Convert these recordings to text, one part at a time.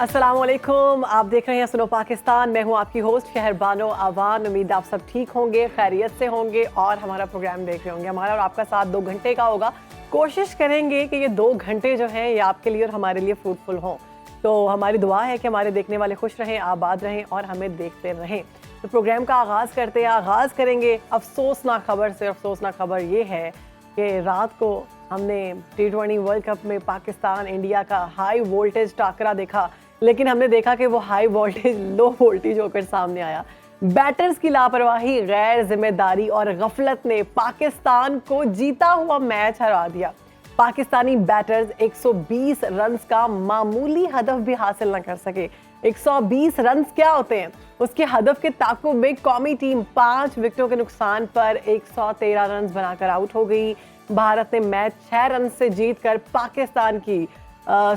अस्सलामुअलैकुम, आप देख रहे हैं सुनो पाकिस्तान। मैं हूं आपकी होस्ट शहरबानो आवान। उम्मीद आप सब ठीक होंगे, खैरियत से होंगे और हमारा प्रोग्राम देख रहे होंगे। हमारा और आपका साथ 2 घंटे का होगा। कोशिश करेंगे कि ये 2 घंटे जो हैं ये आपके लिए और हमारे लिए फ्रूटफुल हों। तो हमारी दुआ है कि हमारे देखने वाले खुश रहें, आबाद रहें और हमें देखते रहें। तो प्रोग्राम का आगाज़ करेंगे अफसोसनाक खबर से। अफसोसनाक खबर ये है कि रात को हमने T20 वर्ल्ड कप में पाकिस्तान इंडिया का हाई वोल्टेज टाकरा देखा, लेकिन हमने देखा कि वो हाई वोल्टेज लो वोल्टेज होकर सामने आया। बैटर्स की लापरवाही, गैर जिम्मेदारी और गफलत ने पाकिस्तान को जीता हुआ मैच हरा दिया। पाकिस्तानी बैटर्स 120 रन्स का मामूली हदफ भी हासिल न कर सके। 120 रन्स क्या होते हैं? उसके हदफ के ताक़ुब में कौमी टीम 5 विकेटों के नुकसान पर 113 रन्स बनाकर आउट हो गई। भारत ने मैच 6 रन से जीतकर पाकिस्तान की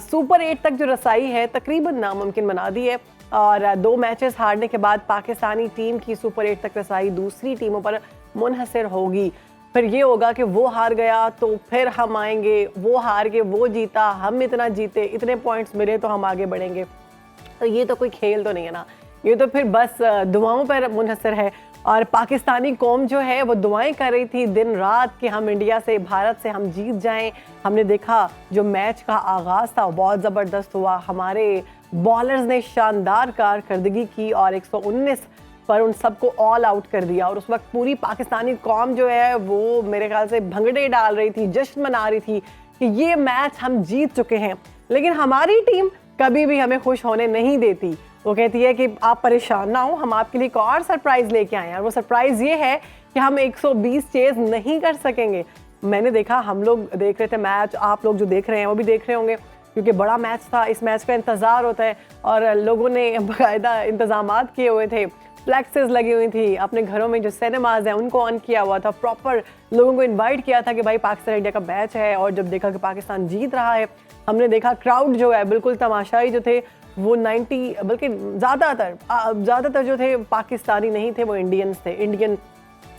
सुपर 8 तक जो रसाई है तकरीबन नामुमकिन बना दी है। और 2 मैचेस हारने के बाद पाकिस्तानी टीम की सुपर 8 तक रसाई दूसरी टीमों पर मुनहसर होगी। फिर ये होगा कि वो हार गया तो फिर हम आएंगे, वो हार के वो जीता, हम इतना जीते, इतने पॉइंट्स मिले तो हम आगे बढ़ेंगे। तो ये तो कोई खेल तो नहीं है ना, ये तो फिर बस दुआओं पर मुनहसर है। और पाकिस्तानी कौम जो है वो दुआएं कर रही थी दिन रात कि हम इंडिया से, भारत से हम जीत जाएं। हमने देखा जो मैच का आगाज़ था बहुत ज़बरदस्त हुआ। हमारे बॉलर्स ने शानदार कारकर्दगी की और 119 पर उन सबको ऑल आउट कर दिया। और उस वक्त पूरी पाकिस्तानी कौम जो है वो मेरे ख्याल से भंगड़े डाल रही थी, जश्न मना रही थी कि ये मैच हम जीत चुके हैं। लेकिन हमारी टीम कभी भी हमें खुश होने नहीं देती। वो कहती है कि आप परेशान ना हो, हम आपके लिए एक और सरप्राइज़ लेके आए हैं। और वो सरप्राइज़ ये है कि हम 120 चेज़ नहीं कर सकेंगे। मैंने देखा, हम लोग देख रहे थे मैच, आप लोग जो देख रहे हैं वो भी देख रहे होंगे क्योंकि बड़ा मैच था। इस मैच का इंतज़ार होता है और लोगों ने बाकायदा इंतज़ामात किए हुए थे। फ्लैक्सेस लगी हुई थी, अपने घरों में जो सिनेमाज हैं उनको ऑन किया हुआ था। प्रॉपर लोगों को इन्वाइट किया था कि भाई पाकिस्तान इंडिया का मैच है। और जब देखा कि पाकिस्तान जीत रहा है, हमने देखा क्राउड जो है बिल्कुल तमाशाई जो थे वो 90 बल्कि ज़्यादातर जो थे पाकिस्तानी नहीं थे, वो इंडियंस थे, इंडियन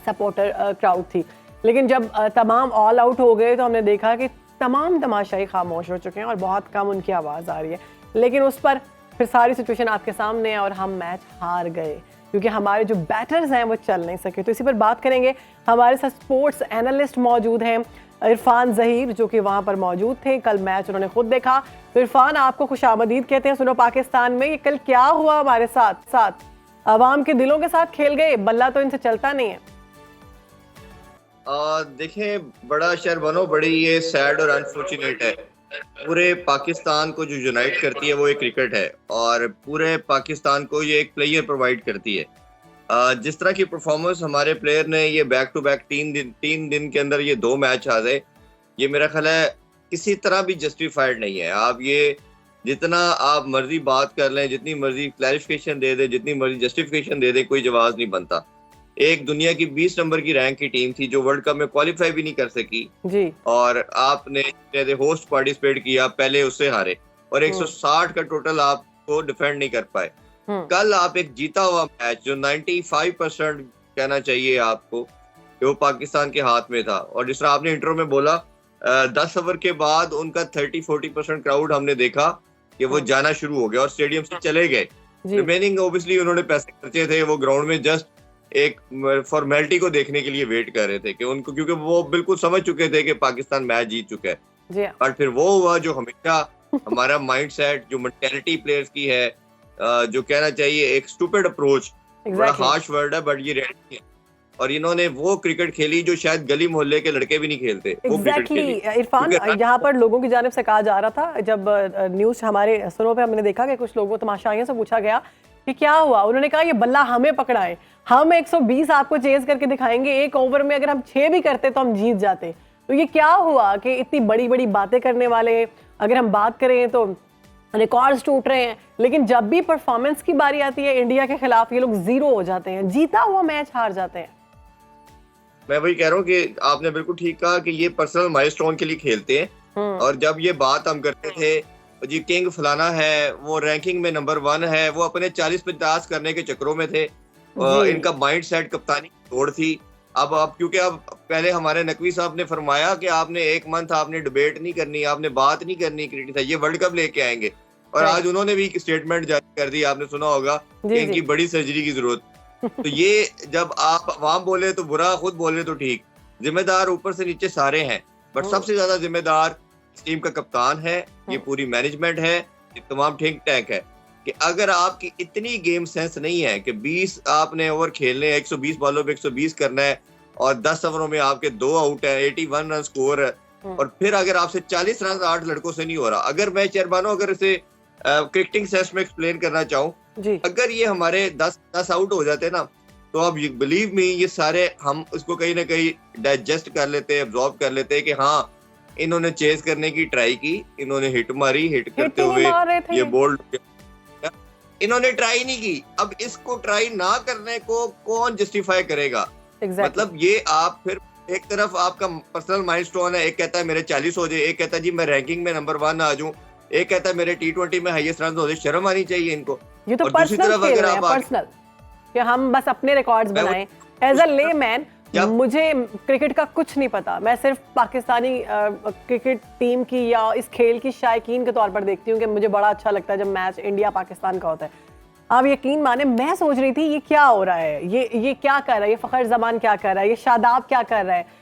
सपोर्टर क्राउड थी। लेकिन जब तमाम ऑल आउट हो गए तो हमने देखा कि तमाम तमाशाई खामोश हो चुके हैं और बहुत कम उनकी आवाज़ आ रही है। लेकिन उस पर फिर सारी सिचुएशन आपके सामने है और हम मैच हार गए क्योंकि हमारे जो बैटर्स हैं वो चल नहीं सके। तो इसी पर बात करेंगे। हमारे साथ स्पोर्ट्स एनालिस्ट मौजूद हैं, इरफान ज़हीर, जो कि वहाँ पर मौजूद थे। कल मैच उन्होंने खुद देखा। तो इरफान, आपको खुशामदीद कहते हैं सुनो पाकिस्तान में। ये कल क्या हुआ हमारे साथ अवाम के दिलों के साथ खेल गए, बल्ला तो इनसे चलता नहीं है। देखें, बड़ा शर्मनो, बड़ी ये सैड और अनफॉर्चुनेट है। पूरे पाकिस्तान को जो यूनाइट करती है वो एक क्रिकेट है और पूरे पाकिस्तान को ये एक प्लेयर प्रोवाइड करती है। जिस तरह की परफॉर्मेंस हमारे प्लेयर ने, ये बैक टू बैक 3 दिन के अंदर ये 2 मैच आ गए, ये मेरा ख्याल है किसी तरह भी जस्टिफाइड नहीं है। आप ये जितना आप मर्जी बात कर लें, जितनी मर्जी क्लैरिफिकेशन दे दे, जितनी मर्जी जस्टिफिकेशन दे दे, कोई जवाब नहीं बनता। एक दुनिया की 20 नंबर की रैंक की टीम थी जो वर्ल्ड कप में क्वालिफाई भी नहीं कर सकी जी। और आपने होस्ट पार्टिसिपेट किया, पहले उससे हारे और 160 का टोटल आपको डिफेंड नहीं कर पाए। कल आप एक जीता हुआ मैच जो 95% कहना चाहिए आपको कि वो पाकिस्तान के हाथ में था। और जिस तरह आपने इंट्रो में बोला, 10 ओवर के बाद उनका 30-40% क्राउड हमने देखा कि वो जाना शुरू हो गया और स्टेडियम से चले गए। रिमेनिंग ऑब्वियसली उन्होंने पैसे खर्चे थे, वो ग्राउंड में जस्ट एक फॉर्मेलिटी को देखने के लिए वेट कर रहे थे कि उनको, क्योंकि वो बिल्कुल समझ चुके थे कि पाकिस्तान मैच जीत चुका है। और फिर वो हुआ जो हमेशा हमारा माइंडसेट, जो मेंटालिटी प्लेयर्स की है, जो कहना चाहिए एक स्टूपिड अप्रोच, बड़ा हार्श वर्ड है बट ये रियलिटी है। और इन्होंने वो क्रिकेट खेली जो शायद गली मोहल्ले के लड़के भी नहीं खेलते। इरफान, यहाँ पर लोगों की जानिब से कहा जा रहा था, जब न्यूज़ हमारे सुनो पे हमने देखा कि कुछ लोगों तमाशाइयों से पूछा गया कि क्या हुआ, उन्होंने कहा ये बल्ला हमें पकड़ा है, हम 120 आपको चेज करके दिखाएंगे, एक ओवर में अगर हम 6 भी करते तो हम जीत जाते। तो ये क्या हुआ कि इतनी बड़ी बड़ी बातें करने वाले, अगर हम बात करें तो रिकॉर्ड्स टूट रहे हैं, लेकिन जब भी परफॉर्मेंस की बारी आती है इंडिया के खिलाफ ये लोग जीरो हो जाते हैं, जीता हुआ मैच हार जाते हैं। मैं वही कह रहा हूँ कि आपने बिल्कुल ठीक कहा कि ये पर्सनल माइलस्टोन के लिए खेलते हैं। और जब ये बात हम करते थे जी किंग फलाना है, वो रैंकिंग में नंबर 1 है, वो अपने 40-50 करने के चक्रों में थे। इनका माइंडसेट कप्तानी की दौड़ थी। अब क्योंकि अब पहले हमारे नकवी साहब ने फरमाया कि आपने 1 मंथ आपने डिबेट नहीं करनी, आपने बात नहीं करनी क्रिकेट, ये वर्ल्ड कप लेके आएंगे। और Right. आज उन्होंने भी एक स्टेटमेंट जारी कर दी, आपने सुना होगा जी, कि इनकी जी। बड़ी सर्जरी की जरूरत। तो ये जब आप अवाम बोले तो बुरा, खुद बोले तो ठीक, जिम्मेदार ऊपर से नीचे सारे हैं, बट हम्म, सबसे ज्यादा जिम्मेदार इस टीम का कप्तान है, ये हम्म, पूरी मैनेजमेंट है, ये तमाम थिंक टैंक है कि अगर आपकी इतनी गेम सेंस नहीं है कि 20 आपने ओवर खेलने हैं, 120 बॉलों पे 120 करना है और 10 ओवरों में आपके 2 आउट है, 81 रन स्कोर है, हम्म, और फिर अगर आपसे 40 रन 8 लड़कों से नहीं हो रहा, अगर मैं चेयरबानो अगर इसे क्रिकेटिंग सेंस में एक्सप्लेन करना चाहूँ, जी, अगर ये हमारे 10 आउट हो जाते ना, तो अब बिलीव मी ये सारे हम इसको कहीं ना कहीं डाइजेस्ट कर लेते, एब्जॉर्ब कर लेते कि हाँ इन्होंने चेस करने की ट्राई की, इन्होंने हिट मारी, हिट हिट करते ही नहीं हुए मार रहे थे ये ये। बोल्ड, इन्होंने ट्राई नहीं की। अब इसको ट्राई ना करने को कौन जस्टिफाई करेगा? एग्जैक्टली। मतलब ये आप फिर एक तरफ आपका पर्सनल माइलस्टोन है, एक कहता है मेरे 40 हो जाए, एक कहता है जी मैं रैंकिंग में नंबर 1 आ जाऊं, एक कहता है मेरे T20 में हाईएस्ट रन हो जाए। शर्म आनी चाहिए इनको। ये तो और दूसरी पर्सनल तरफ खेल अगर रहे हैं, आप आगे- पर्सनल, कि हम बस अपने रिकॉर्ड्स मैं वो- बनाएं। एज अ लेमैन जब- मुझे क्रिकेट का कुछ नहीं पता, मैं सिर्फ पाकिस्तानी क्रिकेट टीम की या इस खेल की शायकीन के तौर पर देखती हूँ कि मुझे बड़ा अच्छा लगता है जब मैच इंडिया पाकिस्तान का होता है। आप यकीन माने मैं सोच रही थी ये क्या हो रहा है, ये क्या कर रहा है, ये फखर जमान क्या कर रहा है, ये शादाब क्या कर रहा है।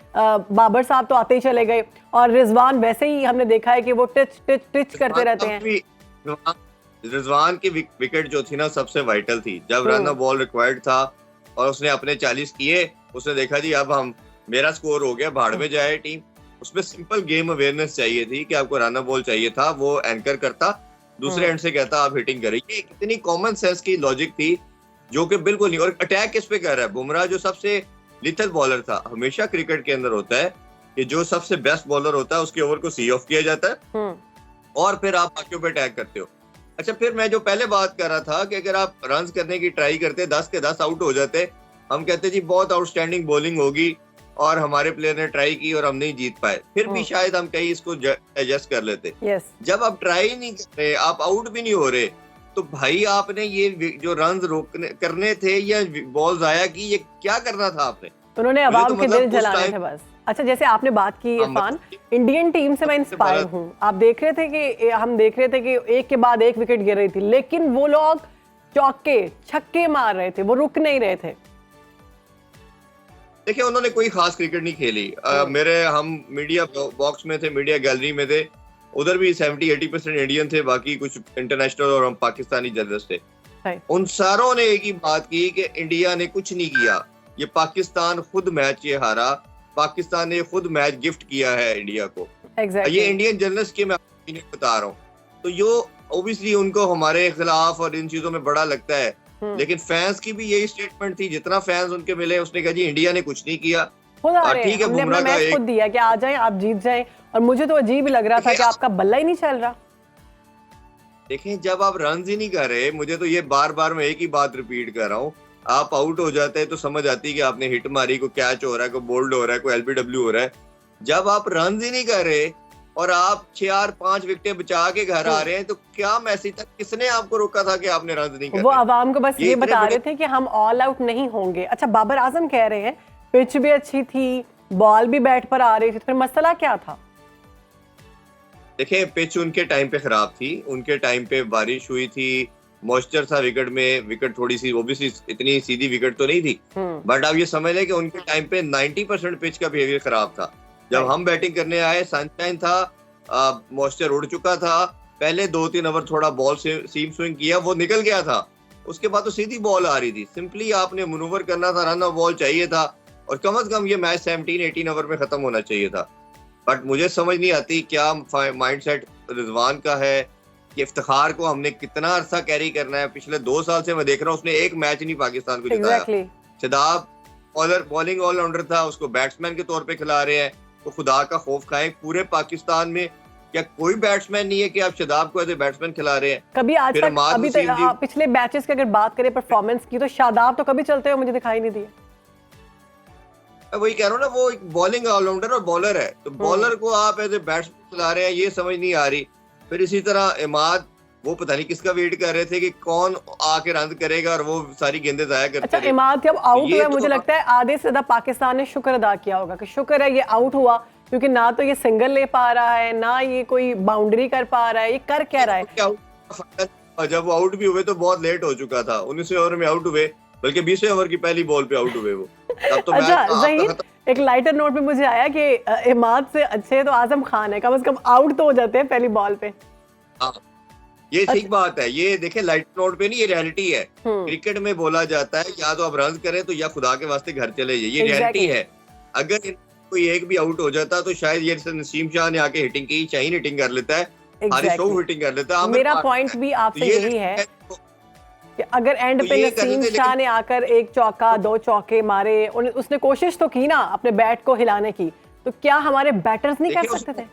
बाबर साहब तो आते ही चले गए और रिजवान वैसे ही हमने देखा है कि वो टिच टिच टिच करते रहते हैं। रिजवान की विकेट जो थी ना सबसे वाइटल थी, जब रन बॉल रिक्वायर्ड था और उसने अपने 40 किए, उसने देखा जी अब हम मेरा स्कोर हो गया, भाड़ में जाए टीम। उसमें सिंपल गेम अवेयरनेस चाहिए थी कि आपको रन बॉल चाहिए था, वो एंकर करता, दूसरे एंड से कहता आप हिटिंग करिए। कितनी कॉमन सेंस की लॉजिक थी जो कि बिल्कुल नहीं। और अटैक किस पे कर रहा है? बुमराह जो सबसे लिथल बॉलर था, हमेशा क्रिकेट के अंदर होता है कि जो सबसे बेस्ट बॉलर होता है उसके ओवर को सी ऑफ किया जाता है और फिर आप बाकियों पे अटैक करते हो। अच्छा, फिर मैं जो पहले बात कर रहा था कि अगर आप रन करने की ट्राई करते, 10 के 10 आउट हो जाते, हम कहते जी बहुत आउटस्टैंडिंग बॉलिंग होगी और हमारे प्लेयर ने ट्राई की और हम नहीं जीत पाए, फिर भी शायद हम कहीं इसको एडजस्ट कर लेते। यस, जब आप ट्राई नहीं कर रहे, आप आउट भी नहीं हो रहे, तो भाई आपने ये जो रन रोकने करने थे या बॉल जाया की, ये क्या करना था आपने? उन्होंने मुझे अवाम तो के मतलब दिल उस जलाने टाइम- थे बस। अच्छा, जैसे आपने बात की इरफान, इंडियन टीम से मैं इंस्पायर बड़ा- हूँ। आप देख रहे थे कि हम देख रहे थे कि एक के बाद एक विकेट गिर रही थी, लेकिन वो लोग चौके छक्के मार रहे थे, वो रुक नहीं रहे थे। देखिए उन्होंने कोई खास क्रिकेट नहीं खेली। हम मीडिया बॉक्स में थे, मीडिया गैलरी में थे, उधर भी 70-80% इंडियन थे, बाकी कुछ इंटरनेशनल और हम पाकिस्तानी जर्नलिस्ट थे। Right. उन सारों ने एक ही बात की कि इंडिया ने कुछ नहीं किया, ये पाकिस्तान खुद मैच ये हारा, पाकिस्तान ने खुद मैच गिफ्ट किया है इंडिया को। Exactly. ये इंडियन जर्नलिस्ट के मैं बता रहा हूँ, तो यो ओबियसली उनको हमारे खिलाफ और इन चीजों में बड़ा लगता है, लेकिन फैंस की भी यही स्टेटमेंट थी, जितना फैंस उनके मिले उसने कहा जी इंडिया ने कुछ नहीं किया। खुद आ रहे ठीक हैं, है, हमने अपना बुमराह का मैच खुद दिया कि आ जाएं, आप जीत जाएं, और मुझे तो अजीब ही लग रहा था कि आपका बल्ला ही नहीं चल रहा। देखें, जब आप रन ही नहीं कर रहे, मुझे तो ये बार बार मैं एक ही बात रिपीट कर रहा हूँ, आप आउट हो जाते हैं तो समझ आती है कि आपने हिट मारी, को कैच हो रहा है, कोई बोल्ड हो रहा है, कोई एलबीडब्ल्यू हो रहा है। जब आप रन ही नहीं कर रहे और आप 4-5 विकेटें बचा के घर आ रहे हैं, तो क्या मैसेज तक किसने आपको रोका था कि आपने रन नहीं वो करने? अवाम को बस ये इतने बता बड़े- रहे थे कि हम ऑल आउट नहीं होंगे। अच्छा, बाबर आजम कह रहे हैं पिच भी अच्छी थी, बॉल भी बैट पर आ रही थी, फिर मसला क्या था? देखिए, पिच उनके टाइम पे खराब थी, उनके टाइम पे बारिश हुई थी, मॉइस्चर था विकेट में, विकेट थोड़ी सी ओबियसली इतनी सीधी विकेट तो नहीं थी, बट आप ये समझ लें कि उनके टाइम पे 90% पिच का बिहेवियर खराब था। जब हम बैटिंग करने आए, सनशाइन था, मॉइस्चर उड़ चुका था, पहले 2-3 ओवर थोड़ा बॉल से सीम स्विंग किया, वो निकल गया था, उसके बाद तो सीधी बॉल आ रही थी, सिंपली आपने मनूवर करना था, रन और बॉल चाहिए था, और कम से कम ये मैच 17-18 ओवर में खत्म होना चाहिए था। बट मुझे समझ नहीं आती क्या माइंडसेट रिजवान का है कि इफ्तिखार को हमने कितना अरसा कैरी करना है। पिछले 2 साल से मैं देख रहा हूँ उसने एक मैच नहीं पाकिस्तान को जिताया। Exactly. शदाब बॉलिंग ऑलराउंडर था, उसको बैट्समैन के तौर पे खिला रहे हैं, तो खुदा का खौफ खाएं। पूरे पाकिस्तान में क्या कोई बैट्समैन नहीं है कि आप शदाब को एज बैट्समैन खिला रहे हैं? कभी आज फिर तक अहमद अभी वसीम जी- तक पिछले मैचेस की अगर बात करें परफॉर्मेंस की, तो शादाब तो कभी चलते हुए मुझे दिखाई नहीं दिए। मैं वही कह रहा हूँ ना, वो एक बॉलिंग ऑलराउंडर और बॉलर है, तो बॉलर को आप एज ए बैट्समैन खिला रहे हैं, ये समझ नहीं आ रही। फिर इसी तरह इमाद, वो पता नहीं किसका वेट कर रहे थे कि कौन आके रन करेगा, और वो सारी गेंदें जाया करते अच्छा, रहे। इमाद जब आउट ये हुआ, तो मुझे लगता है आधे से ज्यादा पाकिस्तान ने शुक्र अदा किया होगा कि शुक्र है ये आउट हुआ, क्योंकि ना तो ये सिंगल ले पा रहा है, ना ये कोई बाउंड्री कर पा रहा है, ये कर क्या रहा है। क्या जब वो आउट भी हुए तो बहुत लेट हो चुका था, 19वें ओवर में आउट हुए, बल्कि 20वें ओवर की पहली बॉल पे आउट हुए वो। तब तो मैच अच्छा ज़हीर, एक लाइटर नोट पे मुझे आया कि इमाद से अच्छे तो आजम खान है, कम से कम आउट तो हो जाते हैं पहली बॉल पे। ये ठीक बात है। ये देखे लाइट नोट पे नहीं, ये रियलिटी है। क्रिकेट में बोला जाता है या तो आप रन करें तो या खुदा के वास्ते घर चले जाइए, ये रियलिटी है। अगर कोई एक भी आउट हो जाता तो शायद ये नसीम शाह ने आके हिटिंग की, शाहीन हिटिंग कर लेता है, हारिस रऊफ हिटिंग कर लेता है। मेरा पॉइंट भी आपसे यही है कि अगर एंड पे नसीम शाह ने आकर एक चौका 2 चौके मारे, उसने कोशिश तो की ना अपने बैट को हिलाने की, तो क्या हमारे बैटर्स नहीं कर सकते थे?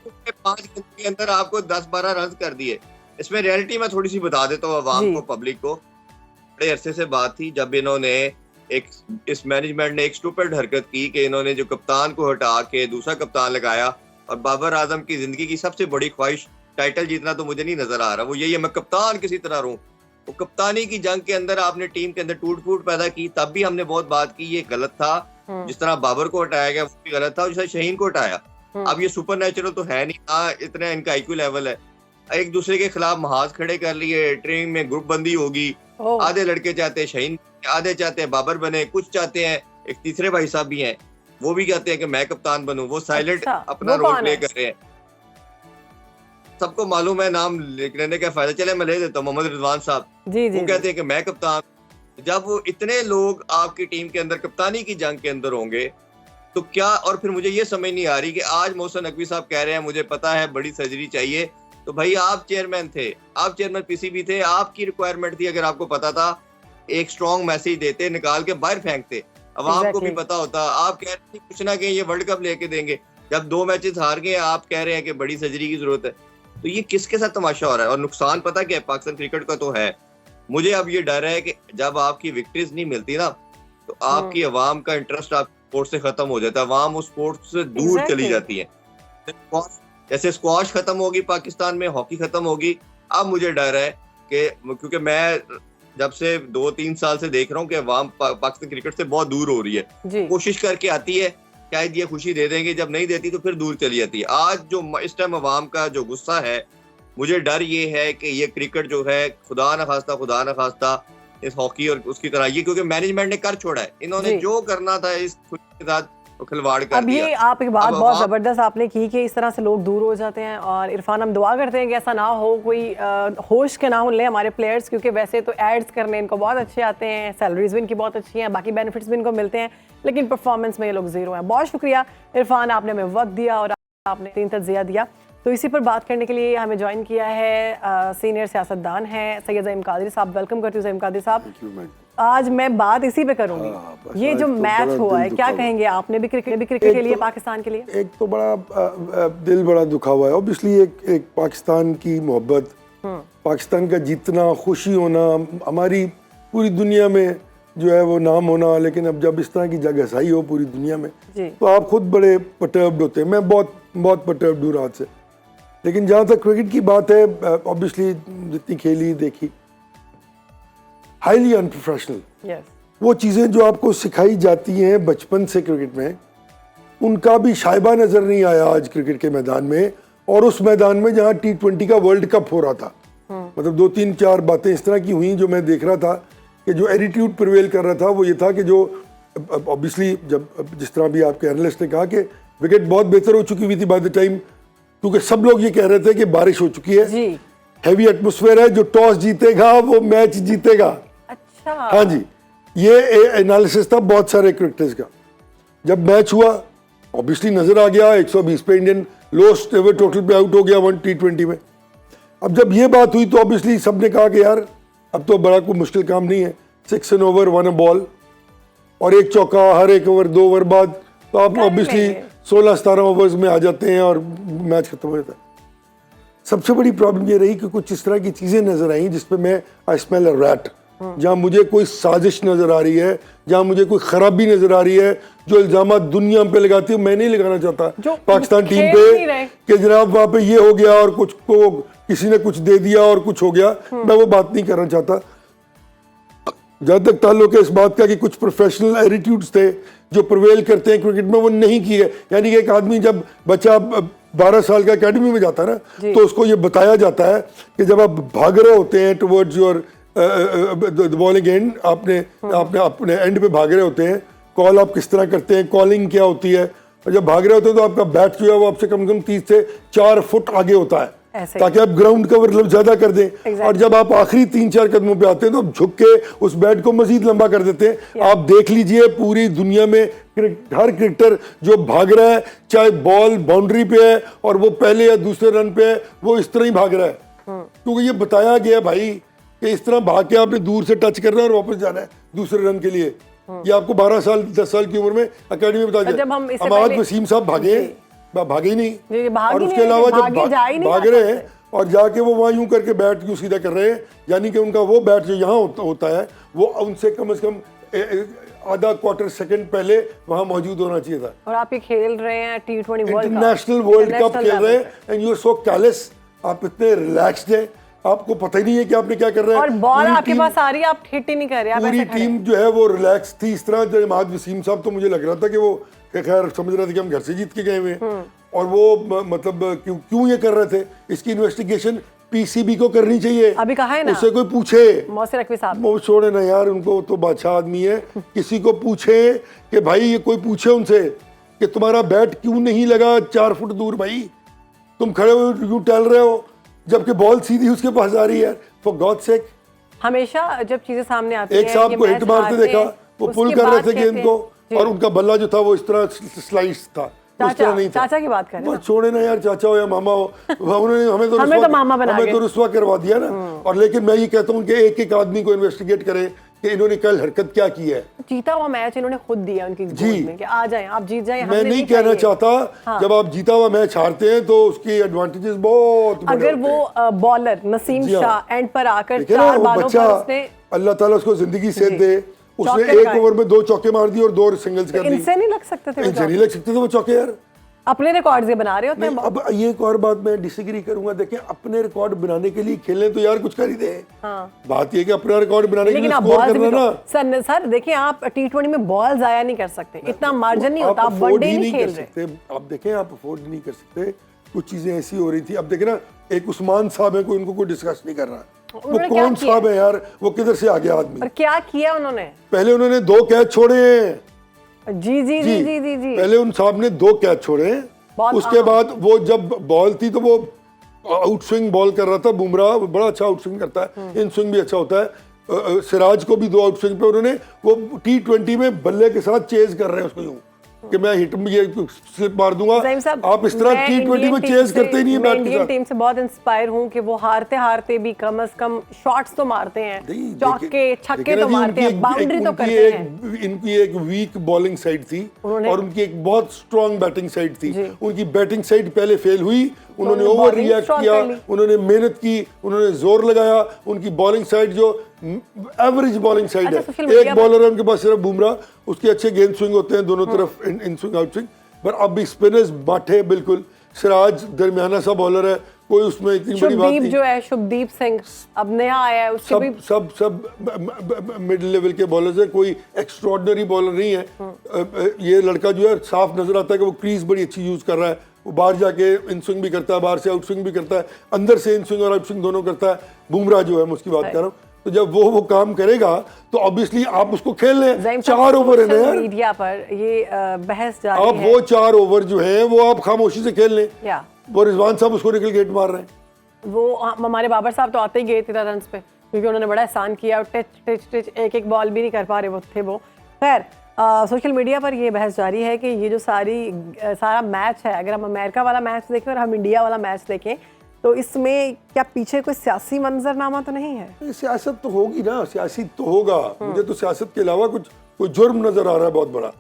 5 गेंद के अंदर आपको 10-12 रन कर दिए। इसमें रियलिटी मैं थोड़ी सी बता देता हूँ आवाम को, पब्लिक को। बड़े अरसे से बात थी जब इन्होंने इस मैनेजमेंट ने एक स्टूपिड हरकत की कि इन्होंने जो कप्तान को हटा के दूसरा कप्तान लगाया, और बाबर आजम की जिंदगी की सबसे बड़ी ख्वाहिश टाइटल जीतना तो मुझे नहीं नजर आ रहा, वो यही है मैं कप्तान किसी तरह रहूं। वो कप्तानी की जंग के अंदर आपने टीम के अंदर टूट फूट पैदा की, तब भी हमने बहुत बात की ये गलत था। जिस तरह बाबर को हटाया गया वो भी गलत था, जिस तरह शहीन को हटाया। अब ये सुपर नेचुरल तो है नहीं, हाँ इतना इनका IQ लेवल है। एक दूसरे के खिलाफ महाज खड़े कर लिए, ट्रेनिंग में ग्रुप बंदी होगी, आधे लड़के चाहते हैं शहीन, आधे चाहते हैं बाबर बने, कुछ चाहते हैं, एक तीसरे भाई साहब भी हैं वो भी कहते हैं कि मैं कप्तान बनूं, वो साइलेंट अपना रोल प्ले कर रहे हैं। सबको मालूम है, नाम लेने का फायदा, चले मैं ले देता हूँ, मोहम्मद रिजवान साहब, वो कहते हैं कि मैं कप्तान। जब वो इतने लोग आपकी टीम के अंदर कप्तानी की जंग के अंदर होंगे तो क्या, और फिर मुझे ये समझ नहीं आ रही कि आज मोहसिन नकवी साहब कह रहे हैं मुझे पता है बड़ी सर्जरी चाहिए, तो भाई आप चेयरमैन थे, आप चेयरमैन PCB थे, आपकी रिक्वायरमेंट थी, अगर आपको पता था एक स्ट्रॉन्ग मैसेज देते, निकाल के बाहर फेंकते, अवाम को भी पता होता। आप कह रहे हैं कुछ ना कहीं ये वर्ल्ड कप लेके देंगे, जब 2 मैचेस हार गए आप कह रहे हैं कि बड़ी सर्जरी की जरूरत है, तो ये किसके साथ तमाशा हो रहा है? और नुकसान पता क्या है, पाकिस्तान क्रिकेट का तो है। मुझे अब ये डर है कि जब आपकी विक्ट्रीज नहीं मिलती ना, तो आपकी अवाम का इंटरेस्ट आप स्पोर्ट से खत्म हो जाता है, अवाम उस स्पोर्ट से दूर चली जाती है। जैसे स्क्वाश खत्म होगी पाकिस्तान में, हॉकी खत्म होगी। अब मुझे डर है कि क्योंकि मैं जब से 2-3 साल से देख रहा हूँ कि अवाम पाकिस्तान क्रिकेट से बहुत दूर हो रही है, कोशिश करके आती है, शायद ये खुशी दे देंगे, जब नहीं देती तो फिर दूर चली जाती है। आज जो इस टाइम अवाम का जो गुस्सा है, मुझे डर ये है कि ये क्रिकेट जो है खुदा न खास्ता इस हॉकी और उसकी तरह, ये क्योंकि मैनेजमेंट ने कर छोड़ा है, इन्होंने जो करना था इस खुशी के साथ खिलवाड़ कर दिया। ये आप एक बात बहुत जबरदस्त आपने की कि इस तरह से लोग दूर हो जाते हैं, और इरफान हम दुआ करते हैं कि ऐसा ना हो, कोई होश के ना हो ले हमारे प्लेयर्स, क्योंकि वैसे तो एड्स करने इनको बहुत अच्छे आते हैं, सैलरीज भी इनकी बहुत अच्छी हैं, बाकी बेनिफिट्स भी इनको मिलते हैं, लेकिन परफॉर्मेंस में ये लोग जीरो हैं। बहुत शुक्रिया इरफान, आपने हमें वक्त दिया और आपने 3 तज्जिया दिया। तो इसी पर बात करने के लिए हमें ज्वाइन किया है सीनियर सियासतदान हैं सैयद ज़हीम कादरी साहब। वेलकम करती हूँ ज़हीम कादरी साहब। आज मैं बात इसी पे करूंगी, ये जो मैच हुआ है क्या कहेंगे? आपने भी क्रिकेट के लिए, पाकिस्तान के लिए एक तो बड़ा दिल बड़ा दुखा हुआ है। ऑब्वियसली एक पाकिस्तान की मोहब्बत, पाकिस्तान का जीतना, खुशी होना, हमारी पूरी दुनिया में जो है वो नाम होना, लेकिन अब जब इस तरह की जगहसाई हो पूरी दुनिया में तो आप खुद बड़े पर्टर्ब्ड होते हैं। मैं बहुत पर्टर्ब्ड हूँ रात से। लेकिन जहाँ तक क्रिकेट की बात है, ऑब्वियसली जितनी खेली देखी, हाईली अनप्रोफेशनल। वो चीज़ें जो आपको सिखाई जाती हैं बचपन से क्रिकेट में, उनका भी शायबा नज़र नहीं आया आज क्रिकेट के मैदान में, और उस मैदान में जहाँ T20 का वर्ल्ड कप हो रहा था। मतलब 2-3-4 बातें इस तरह की हुई जो मैं देख रहा था कि जो एटीट्यूड प्रिवेल कर रहा था वो ये था कि जो ऑब्वियसली जब जिस तरह भी आपके एनालिस्ट ने कहा कि विकेट बहुत बेहतर हो चुकी हुई थी बाय द टाइम, क्योंकि सब लोग ये कह रहे थे कि बारिश हो चुकी है, हैवी एटमॉस्फेयर है, जो टॉस जीतेगा वो मैच जीतेगा। अच्छा। हाँ जी, ये एनालिसिस था बहुत सारे क्रिकेटर्स का। जब मैच हुआ ऑब्वियसली नजर आ गया 120 पे इंडियन लोएस्ट एवर टोटल पे आउट हो गया 1 T20 में। अब जब ये बात हुई तो ऑब्वियसली सबने कहा कि यार अब तो बड़ा कोई मुश्किल काम नहीं है, 6 एन ओवर 1 बॉल और 1 चौका हर 1 ओवर 2 ओवर बाद, तो आप ऑब्वियसली 16-17 ओवर्स में आ जाते हैं और मैच खत्म हो जाता है। सबसे बड़ी प्रॉब्लम ये रही कि कुछ इस तरह की चीज़ें नजर आई जिसपे मैं आई स्मेल अ रैट, जहाँ मुझे कोई साजिश नजर आ रही है, जहाँ मुझे कोई खराबी नजर आ रही है, जो इल्जाम दुनिया पे लगाती है मैं नहीं लगाना चाहता पाकिस्तान टीम पे कि जनाब वहाँ पे ये हो गया और कुछ को किसी ने कुछ दे दिया और कुछ हो गया। मैं वो बात नहीं करना चाहता। जहाँ तक ताल्लुक है इस बात का कि कुछ प्रोफेशनल एटीट्यूड्स थे जो प्रिवेल करते हैं क्रिकेट में, वो नहीं किए। यानी कि एक आदमी जब बच्चा 12 साल का एकेडमी में जाता है ना, तो उसको ये बताया जाता है कि जब आप भाग रहे होते हैं टुवर्ड्स योर बॉलिंग एंड, आपने अपने एंड पे भाग रहे होते हैं, कॉल आप किस तरह करते हैं, कॉलिंग क्या होती है, और जब भाग रहे होते हैं तो आपका बैट जो है वो आपसे कम से कम 30 से 4 फुट आगे होता है, ताकि आप ग्राउंड कवर ज्यादा कर दें। और जब आप आखिरी 3-4 कदमों पे आते हैं तो आप झुक के उस बैट को मजीद लंबा कर देते हैं। आप देख लीजिए पूरी दुनिया में हर क्रिकेटर जो भाग रहा है, चाहे बॉल बाउंड्री पे है और वो पहले या दूसरे रन पे है, वो इस तरह ही भाग रहा है, क्योंकि ये बताया गया भाई कि इस तरह भाग के आपने दूर से टच करना है और वापस जाना है दूसरे रन के लिए। ये आपको 12 साल 10 साल की उम्र में अकेडमी में बताया गया। अहमद वसीम साहब भागे ही नहीं, और उसके अलावा जब भाग रहे हैं और जाके वो वहाँ यूं करके बैट यूं सीधा कर रहे हैं, यानी कि उनका वो बैट जो यहाँ होता है वो उनसे कम से कम आधा क्वार्टर सेकंड पहले वहाँ मौजूद होना चाहिए था। और आप ये खेल रहे हैं T20 इंटरनेशनल वर्ल्ड कप खेल रहे हैं, एंड यू आर सो कैलेस, आप इतने रिलैक्स्ड हैं, आपको पता ही नहीं है कि आपने क्या कर रहे हैं, और बॉल आपके पास आ रही है, आप हिट ही नहीं कर रहे, आप पूरी टीम जो है वो रिलैक्स थी। इस तरह जो अहमद वसीम साहब तो मुझे लग रहा था कि वो खैर समझ रहे थे कि हम घर से जीत के गए हुए हैं, और वो मतलब क्यों ये कर रहे थे, इसकी इन्वेस्टिगेशन पीसीबी को करनी चाहिए। अभी कहा है ना, उससे कोई पूछे, मौसी रखवी साहब, वो छोड़े ना यार, उनको तो बादशाह आदमी है, किसी को पूछे कि भाई ये कोई पूछे उनसे कि तुम्हारा बैट क्यों नहीं लगा 4 फुट दूर, भाई तुम खड़े हो यूं टहल रहे हो जबकि बॉल सीधी उसके पास आ रही है, फॉर गॉड सेक। हमेशा जब चीजें सामने आती हैं, एक साहब को हिट मारते देखा, वो पुल कर रहे थे गेंद को, और उनका बल्ला जो था वो इस तरह स्लाइस था, उस तरह नहीं था। चाचा की बात करें, छोड़े ना यार, चाचा हो या मामा हो, उन्होंने हमें तो रुस्वा करवा दिया ना। और लेकिन मैं ये कहता हूँ कि एक एक आदमी को इन्वेस्टिगेट करे कि इन्होंने कल हरकत क्या की है। जीता हुआ मैच इन्होंने खुद दिया उनकी गोद में कि आ जाएं, आप जीत जाएं, मैं नहीं कहना चाहता, जब आप जीता हुआ मैच हारते हैं तो उसकी एडवांटेजेस बहुत बड़े अगर वो बॉलर नसीम शाह एंड पर आकर 4 बालों पर उसने, अल्लाह ताला उसको जिंदगी सेहत दे, उसने 1 ओवर में 2 चौके मार दिए और 2 सिंगल्स कर दी। इनसे नहीं लग सकते थे, इनसे नहीं लग सकते थे वो चौके यार, अपने रिकॉर्ड्स ये बना रहे होते हैं। अब ये एक और बात मैं डिसएग्री करूंगा, देखें अपने रिकॉर्ड बनाने के लिए खेले तो यार कुछ कर ही दे। बात ये कि अपना रिकॉर्ड बनाने के लिए स्कोर करना ना, सर देखिए आप T20 में बॉल जाया नहीं कर सकते, इतना मार्जिन नहीं होता, आप वनडे नहीं खेल रहे। आप देखें, आप अफोर्ड नहीं कर सकते, कुछ चीजें ऐसी हो रही थी। अब देखें ना, एक उस्मान साहब है, कोई उनको कोई डिस्कस नहीं कर रहा, वो कौन साहब है यार, वो किधर से आ गया आदमी, और क्या किया उन्होंने। पहले उन्होंने 2 कैच छोड़े हैं, जी जी जी जी जी जी, पहले उन साहब ने 2 कैच छोड़े हैं। उसके बाद वो जब बॉल थी तो वो आउट स्विंग बॉल कर रहा था, बुमराह बड़ा अच्छा आउट स्विंग करता है, इन स्विंग भी अच्छा होता है, सिराज को भी 2 आउट स्विंग पे उन्होंने, वो T20 में बल्ले के साथ चेज कर रहे हैं उसको यूं कि मैं हिट में ये स्लिप मार दूंगा। आप इस तरह T20 में चेज करते ही नहीं है बैट के साथ। इंडियन टीम से बहुत इंस्पायर हूं कि वो हारते हारते भी कम से कम शॉट्स तो मारते हैं, चौके छक्के तो मारते हैं, बाउंड्री तो करते हैं। इनकी एक वीक बॉलिंग साइड थी और उनकी एक बहुत स्ट्रांग बैटिंग साइड थी। उनकी बैटिंग साइड पहले फेल हुई, उन्होंने ओवर रिएक्ट किया, उन्होंने मेहनत की, उन्होंने जोर लगाया। उनकी बॉलिंग साइड जो एवरेज बॉलिंग साइड है, एक बॉलर है उनके पास सिर्फ बुमराह, उसके अच्छे गेंद स्विंग होते हैं दोनों तरफ, इन स्विंग आउट स्विंग, पर अब भी स्पिनर्स बांटे बिल्कुल। सिराज दरमियाना सा बॉलर है, कोई उसमें इतनी बड़ी बात नहीं। जो है शुभदीप सिंह अब नया आया है, उसके भी सब मिड लेवल के बॉलर्स हैं, कोई एक्स्ट्रॉर्डिनरी बॉलर नहीं है। ये लड़का जो है साफ नजर आता है कि वो क्रीज बड़ी अच्छी यूज कर रहा है, वो बाहर जाके इन स्विंग भी करता है, बाहर से आउट स्विंग भी करता है, अंदर से इन स्विंग और आउट स्विंग दोनों करता है। बुमराह जो है मैं उसकी बात कर रहा हूँ, तो जब वो काम करेगा तो ऑब्वियसली आप उसको खेल लें। 4 ओवर है ना यार, मीडिया पर ये बहस जारी है, आप वो 4 ओवर जो है वो आप खामोशी से खेल लें। वो रिजवान साहब उसको निकल गेट मार रहे हैं। वो हमारे बाबर साहब तो आते ही गए 13 रन पे, क्योंकि उन्होंने बड़ा एहसान किया, टच एक बॉल भी नहीं कर पा रहे वो थे वो। खैर सोशल मीडिया पर ये बहस जारी है कि ये जो सारा मैच है, अगर हम अमेरिका वाला मैच देखें और हम इंडिया वाला मैच देखें तो इसमें क्या पीछे कोई सियासी मंजरनामा तो नहीं है? सियासत तो होगी ना, सियासी तो होगा। मुझे तो सियासत के अलावा कोई जुर्म नजर आ रहा है बहुत बड़ा,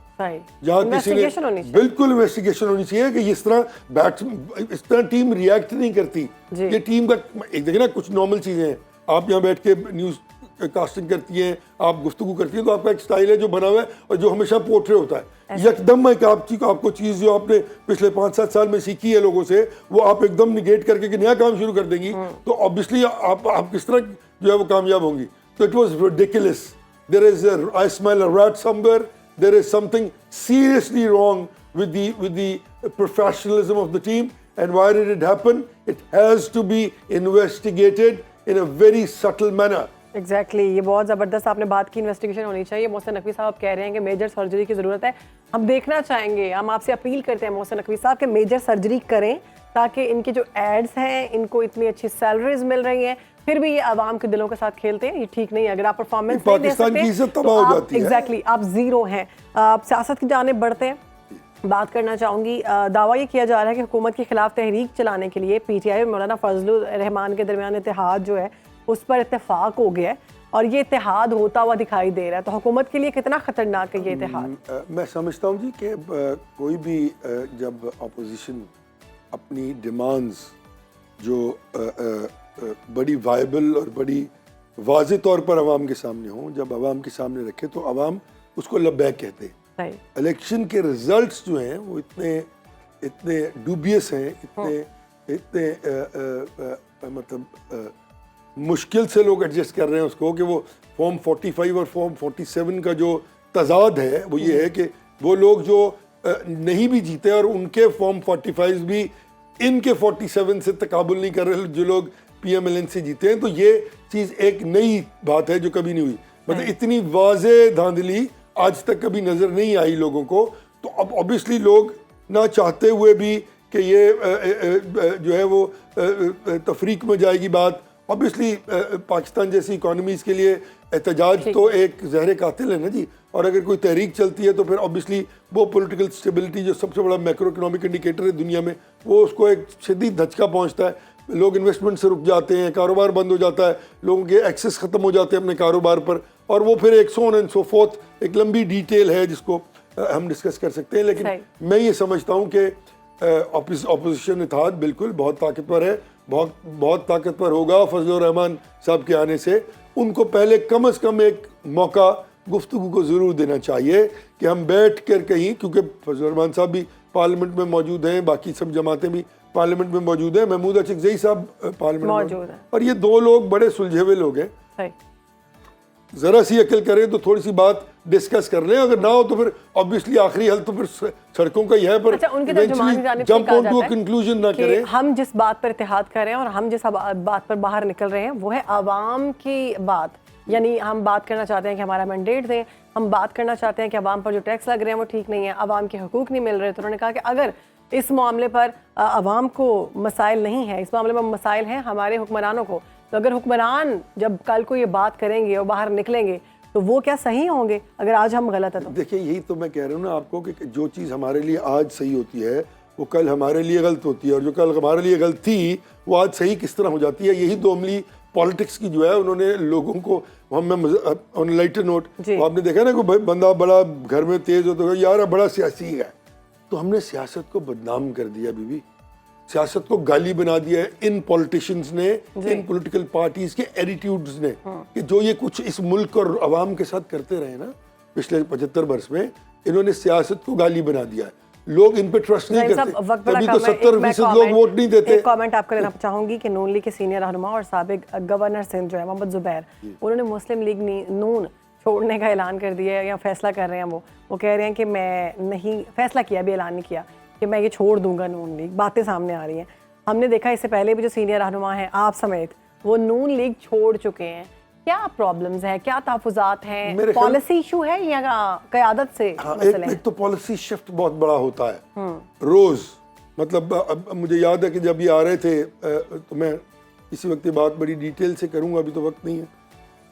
जहाँ किसी ने बिल्कुल इन्वेस्टिगेशन होनी चाहिए कि इस तरह टीम रिएक्ट नहीं करती। ये टीम का एक देखिए ना, कुछ नॉर्मल चीजें हैं, आप यहाँ बैठ के न्यूज कास्टिंग करती हैं, आप गुफ्तगू करती हैं, तो आपका एक स्टाइल है जो बना हुआ है और जो हमेशा पोर्ट्रे होता है। एकदम है कि आपको चीज़ जो आपने पिछले 5-7 साल में सीखी है लोगों से, वो आप एकदम निगेट करके कि नया काम शुरू कर देंगी, तो ऑब्वियसली आप किस तरह जो है वो कामयाब होंगी। तो it was ridiculous. There is I smell a rat somewhere, there is something seriously wrong with the professionalism of the team, and why did it happen? It has to be investigated in a very subtle manner. Exactly ये बहुत ज़बरदस्त आपने बात की, investigation होनी चाहिए। मोहसिन नकवी साहब कह रहे हैं कि मेजर सर्जरी की ज़रूरत है। हम देखना चाहेंगे, हम आपसे अपील करते हैं मोहसिन नकवी साहब कि मेजर सर्जरी करें ताकि इनके जो एड्स हैं, इनको इतनी अच्छी सैलरीज मिल रही हैं, फिर भी ये आवाम के दिलों के साथ खेलते हैं। ये ठीक नहीं है। अगर आप परफॉर्मेंस नहीं दे पाकिस्तान की इज्जत सकते तबाह तो हो आप जाती है। एग्जैक्टली आप ज़ीरो हैं। आप सियासत की जानिब बढ़ते हैं। बात करना चाहूँगी, दावा ये किया जा रहा है कि हुकूमत के खिलाफ तहरीक चलाने के लिए पीटीआई और मौलाना फजलुर रहमान के दरमियान इत्तेहाद जो है उस पर इत्तेफाक हो गया है और ये इत्तेहाद होता हुआ दिखाई दे रहा है। तो हुकूमत के लिए कितना ख़तरनाक है ये इत्तेहाद? मैं समझता हूँ जी कि कोई भी जब अपोजिशन अपनी डिमांड्स जो बड़ी वायबल और बड़ी वाज़े तौर पर आवाम के सामने हों, जब आवाम के सामने रखे तो आवाम उसको लब्बैक कहते हैं। इलेक्शन के रिजल्ट्स जो हैं वो इतने डूबियस हैं, इतने मतलब मुश्किल से लोग एडजस्ट कर रहे हैं उसको कि वो फॉर्म 45 और फॉर्म 47 का जो तजाद है वो ये है कि वो लोग जो नहीं भी जीते और उनके फॉर्म 45 भी इनके 47 से तकाबुल नहीं कर रहे जो लोग PMLN से जीते हैं। तो ये चीज़ एक नई बात है जो कभी नहीं हुई। मतलब इतनी वाज़े धांधली आज तक कभी नज़र नहीं आई लोगों को। तो अब ऑब्वियसली लोग ना चाहते हुए भी कि ये जो है वो तफरीक में जाएगी बात। ऑब्वियसली पाकिस्तान जैसी इकोनॉमीज़ के लिए एहतजाज तो एक जहर कातिल है ना जी। और अगर कोई तहरीक चलती है तो फिर ऑब्वियसली वो पॉलिटिकल स्टेबिलिटी जो सबसे बड़ा मैक्रो इकोनॉमिक इंडिकेटर है दुनिया में, वो उसको एक शदीद धचका पहुंचता है। लोग इन्वेस्टमेंट से रुक जाते हैं, कारोबार बंद हो जाता है, लोगों के एक्सेस ख़त्म हो जाते हैं अपने कारोबार पर, और वो फिर एक so on and so fourth एक लंबी डिटेल है जिसको हम डिस्कस कर सकते हैं। लेकिन मैं ये समझता हूँ कि अपोजिशन इत्तेहाद बिल्कुल बहुत ताकतवर है, बहुत ताकतवर होगा फजलुर रहमान साहब के आने से। उनको पहले कम से कम एक मौका गुफ्तगू को ज़रूर देना चाहिए कि हम बैठ कर कहीं, क्योंकि फजलुर रहमान साहब भी पार्लियामेंट में मौजूद हैं, बाकी सब जमातें भी पार्लियामेंट में मौजूद हैं, महमूद अचकज़ई साहब पार्लियामेंट में, और ये दो लोग बड़े सुलझे हुए लोग हैं। ज़रा सी अकल करें तो थोड़ी सी बात डिस्कस कर लें, अगर ना हो तो फिर ऑब्वियसली आखिरी हल तो फिर सड़कों का ही है, पर जंप ऑन टू कंक्लूजन ना करें। हम जिस बात पर इत्तेहाद कर रहे हैं और हम जिस बात पर बाहर निकल रहे हैं वो है आवाम की बात। यानी हम बात करना चाहते हैं कि हमारा मैंडेट दें, हम बात करना चाहते हैं कि आवाम पर जो टैक्स लग रहे हैं वो ठीक नहीं है, आवाम के हकूक़ नहीं मिल रहे। तो उन्होंने कहा कि अगर इस मामले पर आवाम को मसाइल नहीं है, इस मामले में मसाइल हैं हमारे हुक्मरानों को, तो अगर हुक्मरान जब कल को ये बात करेंगे और बाहर निकलेंगे तो वो क्या सही होंगे अगर आज हम गलत है? तो देखिए यही तो मैं कह रहा हूँ ना आपको कि जो चीज़ हमारे लिए आज सही होती है वो कल हमारे लिए गलत होती है, और जो कल हमारे लिए गलत थी वो आज सही किस तरह हो जाती है। यही दो अमली पॉलिटिक्स की जो है उन्होंने लोगों को, हम ऑन लाइटर नोट, आपने देखा ना कोई बंदा बड़ा घर में तेज हो तो यार बड़ा सियासी है, तो हमने सियासत को बदनाम कर दिया बीबी, सियासत को गाली बना दिया है इन पॉलिटिशियंस ने, इन पॉलिटिकल पार्टीज के एटीट्यूड्स ने, कि जो ये कुछ इस मुल्क और अवाम के साथ करते रहे ना पिछले 75 वर्ष में, इन्होंने सियासत को गाली बना दिया है। लोग इन पे ट्रस्ट नहीं करते, तभी तो 70% लोग वोट नहीं देते। एक कमेंट आपको देना चाहूंगी कि नून लीग के सीनियर रहनुमा और साबिक गवर्नर सिंध जो है मोहम्मद जुबैर, उन्होंने मुस्लिम लीग नून छोड़ने का ऐलान कर दिया है या फैसला कर रहे हैं। वो कह रहे हैं कि मैं नहीं फैसला किया, अभी ऐलान नहीं किया कि मैं ये छोड़ दूंगा नून लीग। बातें सामने आ रही हैं, हमने देखा इससे पहले भी जो सीनियर रहनुमा हैं आप समेत वो नून लीग छोड़ चुके हैं। क्या प्रॉब्लम्स हैं, क्या तहफ़्फ़ुज़ात हैं, पॉलिसी इशू है या क़यादत से मसले हैं? एक तो पॉलिसी शिफ्ट बहुत बड़ा होता है रोज़। मतलब मुझे याद है कि जब ये आ रहे थे तो मैं इसी वक्त ये बात बड़ी डिटेल से करूँगा, अभी तो वक्त नहीं है,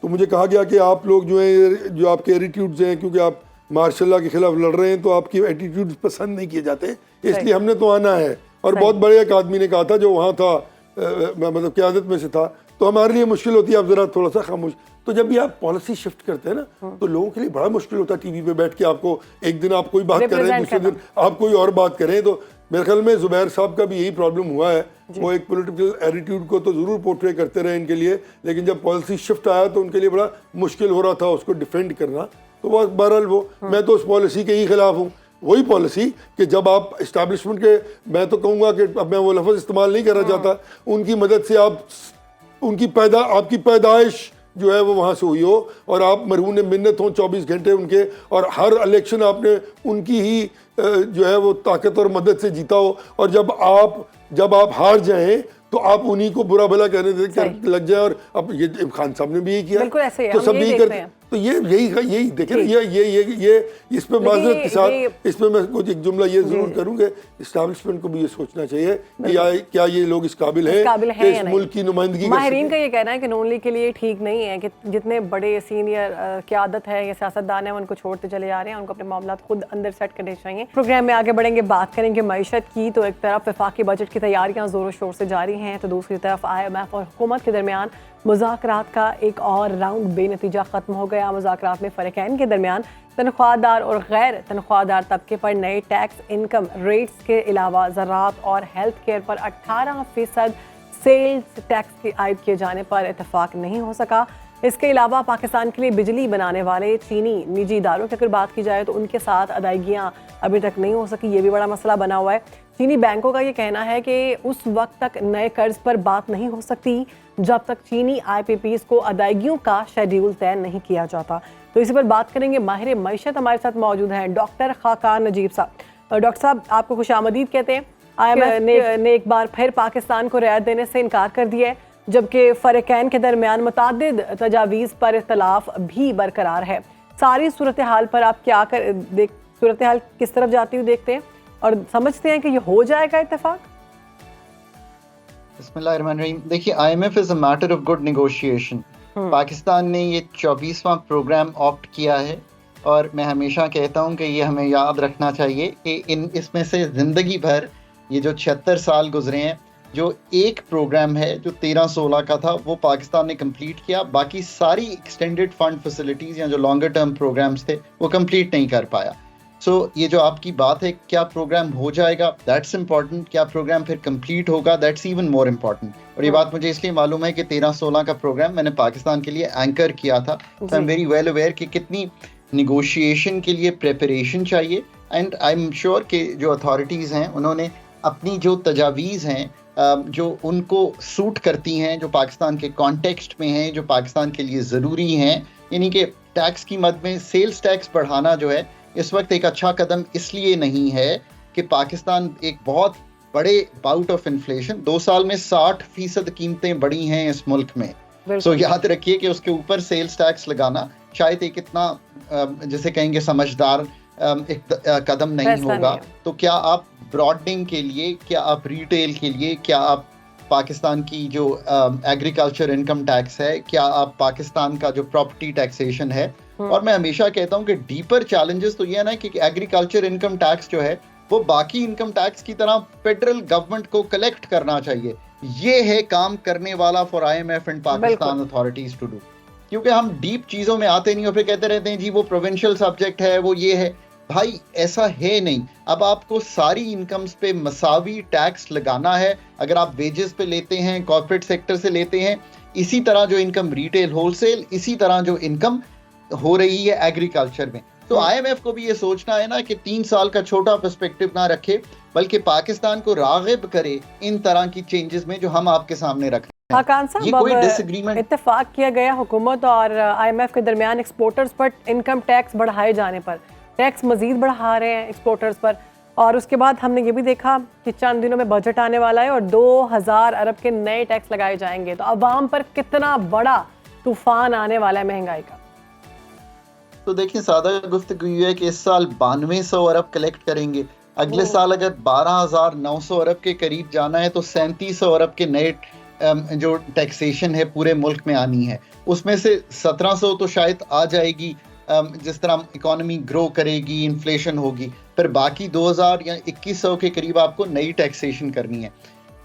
तो मुझे कहा गया कि आप लोग जो हैं, जो आपके एटीट्यूड्स हैं, क्योंकि आप मार्शल लॉ के खिलाफ लड़ रहे हैं तो आपकी एटीट्यूड्स पसंद नहीं किए जाते, इसलिए हमने तो आना है। और बहुत बड़े एक आदमी ने कहा था जो वहाँ था, मतलब क़यादत में से था, तो हमारे लिए मुश्किल होती है आप ज़रा थोड़ा सा खामोश। तो जब भी आप पॉलिसी शिफ्ट करते हैं ना तो लोगों के लिए बड़ा मुश्किल होता है टीवी पे बैठ के आपको एक दिन आप कोई बात करें, दूसरे दिन आप कोई और बात करें। तो मेरे ख्याल में जुबैर साहब का भी यही प्रॉब्लम हुआ है, वो एक पॉलिटिकल एटीट्यूड को तो ज़रूर पोर्ट्रे करते रहे इनके लिए, लेकिन जब पॉलिसी शिफ्ट आया तो उनके लिए बड़ा मुश्किल हो रहा था उसको डिफेंड करना। तो वो बहरहाल वो मैं तो उस पॉलिसी के ही खिलाफ हूँ, वही पॉलिसी कि जब आप इस्टेब्लिशमेंट के, मैं तो कहूँगा कि अब मैं वो लफ्ज़ इस्तेमाल नहीं करना चाहता, उनकी मदद से आप आपकी पैदाइश जो है वो वहाँ से हुई हो और आप मरहून मिन्नत हों 24 घंटे उनके, और हर इलेक्शन आपने उनकी ही जो है वो ताकत और मदद से जीता हो, और जब आप हार जाएं तो आप उन्हीं को बुरा भला कहने लग जाए। और अब ये खान साहब ने भी यही किया, बिल्कुल ऐसे ही है, तो हम सब यही यही देखते करते हैं। तो यही देखें ना, ये इसमें माजरत के साथ इसमें मैं कुछ एक जुमला ये जरूर करूँगा, इस्टेब्लिशमेंट को भी ये सोचना चाहिए कि क्या ये लोग इस काबिल हैं कि इस मुल्क की नुमाइंदगी कर माहिरीन सकें। का ये कहना है कि नून लीग के लिए ठीक नहीं है कि जितने बड़े सीनियर क़यादत है या सियासतदान है उनको छोड़ते चले जा रहे हैं, उनको अपने मामला खुद अंदर सेट करने चाहिए। प्रोग्राम में आगे बढ़ेंगे, बात करेंगे मईशत की। तो एक तरफ वफाकी बजट की तैयारियां जोरों शोर से जारी हैं, तो दूसरी तरफ IMF और हुकूमत के दरमियान मुज़ाकरात का एक और राउंड बेनतीजा ख़त्म हो गया। मुज़ाकरात में फ़रीक़ैन के दरमियान तनख्वाहदार और गैर तनख्वाहदार तबके पर नए टैक्स इनकम रेट्स के अलावा ज़राअत और हेल्थ केयर पर 18% सेल्स टैक्स के आयद किए जाने पर इतफाक़ नहीं हो सका। इसके अलावा पाकिस्तान के लिए बिजली बनाने वाले चीनी निजी इदारों की अगर बात की जाए तो उनके साथ अदायगियाँ अभी तक नहीं हो सकी, ये भी बड़ा मसला बना हुआ है। चीनी बैंकों का ये कहना है कि उस वक्त तक नए कर्ज पर बात नहीं हो सकती जब तक चीनी IPPs को अदायगियों का शेड्यूल तय नहीं किया जाता। तो इसी पर बात करेंगे। माहिर मईशत हमारे साथ मौजूद हैं डॉक्टर खाकान नजीब साहब। डॉक्टर साहब, आपको खुशामदीद कहते हैं। IMF ने एक बार फिर पाकिस्तान को रियायत देने से इनकार कर दिया है, जबकि फ़रीक़ैन के दरमियान मुतादिद तजावीज़ पर इख्तलाफ भी बरकरार है। सारी सूरत हाल पर आप सूरत हाल किस तरफ जाती हुई देखते हैं और समझते हैं कि ये हो जाएगा इत्तेफाक? बिस्मिल्लाहिर्रहमानिर्रहीम। देखिए, IMF is a matter of good negotiation. Pakistan ने ये 24वां प्रोग्राम ऑप्ट किया है, और मैं हमेशा कहता हूँ कि ये हमें याद रखना चाहिए कि इसमें से ज़िंदगी भर ये जो 76 साल गुजरे हैं, जो एक प्रोग्राम है जो 13-16 का था वो पाकिस्तान ने कंप्लीट किया। बाकी सारी एक्सटेंडेड फंड फैसिलिटीज़ या जो लॉन्गर टर्म प्रोग्राम्स थे वो कंप्लीट नहीं कर पाया। ये जो आपकी बात है, क्या प्रोग्राम हो जाएगा, दैट्स इंपॉर्टेंट। क्या प्रोग्राम फिर कंप्लीट होगा, दैट्स इवन मोर इम्पॉर्टेंट। और ये बात मुझे इसलिए मालूम है कि 13-16 का प्रोग्राम मैंने पाकिस्तान के लिए एंकर किया था। I am very well aware कि कितनी निगोशिएशन के लिए प्रेपरेशन चाहिए। एंड आई एम श्योर कि जो अथॉरिटीज़ हैं उन्होंने अपनी जो तजावीज़ हैं जो उनको सूट करती हैं, जो पाकिस्तान के कॉन्टेक्स्ट में हैं, जो पाकिस्तान के लिए ज़रूरी हैं, यानी कि टैक्स की मद में सेल्स टैक्स बढ़ाना जो है इस वक्त एक अच्छा कदम इसलिए नहीं है कि पाकिस्तान एक बहुत बड़े बाउट ऑफ इन्फ्लेशन, 2 साल में 60% कीमतें बढ़ी हैं इस मुल्क में। याद रखिए कि उसके ऊपर सेल्स टैक्स लगाना शायद एक इतना जिसे कहेंगे समझदार एक कदम नहीं होगा। तो क्या आप ब्रॉडनिंग के लिए, क्या आप रिटेल के लिए, क्या आप पाकिस्तान की जो एग्रीकल्चर इनकम टैक्स है, क्या आप पाकिस्तान का जो प्रॉपर्टी टैक्सेशन है, और मैं हमेशा कहता हूं कि डीपर चैलेंजेस तो ये है ना कि एग्रीकल्चर इनकम टैक्स जो है वो बाकी इनकम टैक्स की तरह फेडरल गवर्नमेंट को कलेक्ट करना चाहिए। ये है काम करने वाला for IMF and Pakistan authorities to do. क्योंकि हम डीप चीजों में आते नहीं और फिर कहते रहते हैं जी वो प्रोविंशियल सब्जेक्ट है, वो ये है। भाई ऐसा है नहीं। अब आपको सारी इनकम्स पे मसावी टैक्स लगाना है। अगर आप वेजेस पे लेते हैं, कॉर्पोरेट सेक्टर से लेते हैं, इसी तरह जो इनकम रिटेल होलसेल, इसी तरह जो इनकम हो रही है एग्रीकल्चर में। तो IMF को भी ये सोचना है ना कि 3 साल का छोटा पर्सपेक्टिव ना रखे, बल्कि पाकिस्तान को राग़िब करे इन तरह की चेंजेस में जो हम आपके सामने रख रहे हैं। खाकान साहब, ये कोई डिसएग्रीमेंट इत्तेफाक किया गया हुकूमत और IMF के दरमियान एक्सपोर्टर्स पर इनकम टैक्स बढ़ाए जाने पर, टैक्स मजीद बढ़ा रहे हैं एक्सपोर्टर्स पर। और उसके बाद हमने ये भी देखा कि चंद दिनों में बजट आने वाला है और 2000 अरब के नए टैक्स लगाए जाएंगे। तो अवाम पर कितना बड़ा तूफान आने वाला है महंगाई का। तो देखिए, सादा गुफ्तगू ये है कि इस साल 9200 अरब कलेक्ट करेंगे। अगले साल अगर 12,900 अरब के करीब जाना है तो 3700 अरब के नए जो टैक्सेशन है पूरे मुल्क में आनी है। उसमें से 1700 तो शायद आ जाएगी जिस तरह इकोनॉमी ग्रो करेगी, इन्फ्लेशन होगी। फिर बाकी 2000 या 2100 के करीब आपको नई टैक्सेशन करनी है।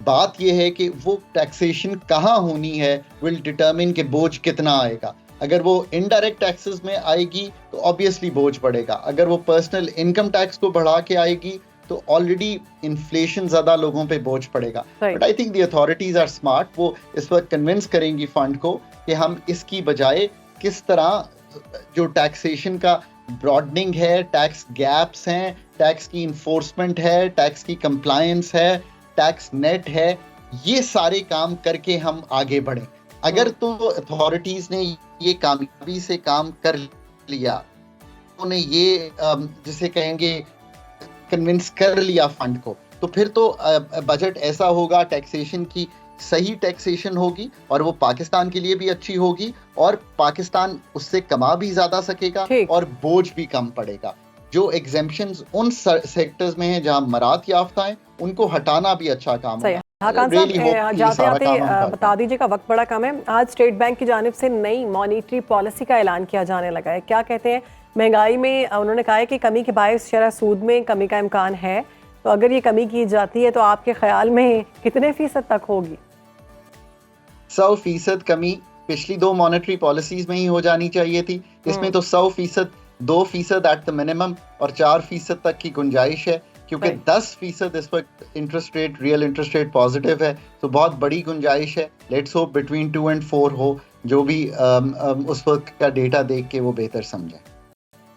बात यह है कि वो टैक्सेशन कहाँ होनी है विल डिटरमिन कि बोझ कितना आएगा। अगर वो इनडायरेक्ट टैक्सेस में आएगी तो ऑब्वियसली बोझ बढ़ेगा। अगर वो पर्सनल इनकम टैक्स को बढ़ा के आएगी तो ऑलरेडी इन्फ्लेशन ज़्यादा लोगों पे बोझ पड़ेगा। But I think the authorities are smart. वो इस वक्त कन्विंस करेंगी फंड को कि हम इसकी बजाय किस तरह जो टैक्सेशन का ब्रॉडनिंग है, टैक्स गैप्स हैं, टैक्स की इन्फोर्समेंट है, टैक्स की कंप्लायंस है, टैक्स नेट है, ये सारे काम करके हम आगे बढ़ें। अगर तो अथॉरिटीज़ ने ये कामयाबी से काम कर लिया, उन्हें ये जिसे कहेंगे कन्विंस कर लिया फंड को, तो फिर तो बजट ऐसा होगा, टैक्सेशन की सही टैक्सेशन होगी और वो पाकिस्तान के लिए भी अच्छी होगी और पाकिस्तान उससे कमा भी ज्यादा सकेगा और बोझ भी कम पड़ेगा। जो एग्जेम्पशंस उन सेक्टर्स में हैं जहां मरात याफ्ता हैं, उनको हटाना भी अच्छा काम होगा। हाकान साहब, जाते आते बता दीजिएगा, वक्त बड़ा कम है। आज स्टेट बैंक की जानिब से नई मॉनेटरी पॉलिसी का ऐलान किया जाने लगा है। क्या कहते हैं? महंगाई में उन्होंने कहा है कि कमी के बायस शरह सूद में कमी का इम्कान है, तो अगर ये कमी की जाती है तो आपके ख्याल में कितने फीसद तक होगी? 100% कमी पिछली 2 मॉनेटरी पॉलिसीज में ही हो जानी चाहिए थी। इसमें तो 100%, 2% एट द मिनिमम और 4% तक की गुंजाइश है, क्योंकि 10% इस वक्त interest rate, real interest rate positive है, तो बहुत बड़ी गुंजाइश है। लेट्स होप बिटवीन 2 और 4 हो, जो भी उस वक्त का डेटा देख के वो बेहतर समझे।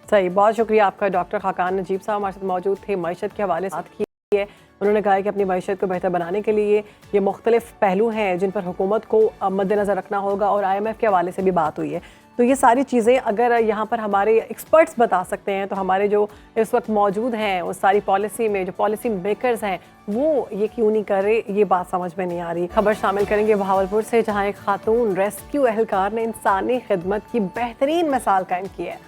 सही, बहुत शुक्रिया आपका। डॉक्टर खाकान नजीब साहब हमारे साथ मौजूद थे, मईशत के हवाले से बात की है। उन्होंने कहा है कि अपनी मईशत को बेहतर बनाने के लिए ये मुख्तलिफ पहलू हैं जिन पर हुकूमत को मद्देनज़र रखना होगा, और IMF के हवाले से भी बात हुई है। तो ये सारी चीज़ें अगर यहाँ पर हमारे एक्सपर्ट्स बता सकते हैं, तो हमारे जो इस वक्त मौजूद हैं उस सारी पॉलिसी में जो पॉलिसी मेकर्स हैं वो ये क्यों नहीं कर रहे, ये बात समझ में नहीं आ रही। खबर शामिल करेंगे बहावलपुर से, जहाँ एक खातून रेस्क्यू एहलकार ने इंसानी खिदमत की बेहतरीन मिसाल कायम की है।